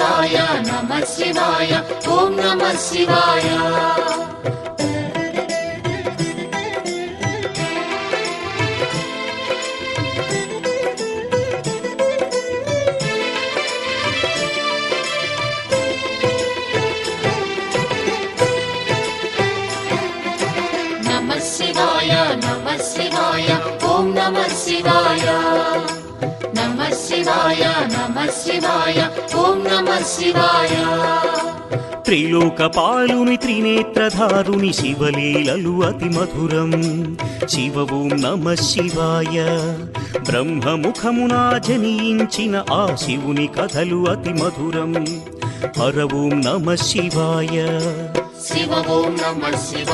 శివాయ నమః శివాయ ఓం నమః శివాయ. నమః శివాయ నమః శివాయ ఓం నమః శివాయ. నమః శివాయ నమః శివాయ ఓం నమః శివాయ. త్రిలోకపాలుని త్రినేత్రధారుని శివలీలలు అతి మధురం. శివ ఓం నమః శివాయ. బ్రహ్మముఖమున జనించిన ఆ శివుని కథలు అతి మధురం. హర ఓం నమః శివాయ. శివ ఓం నమః శివాయ.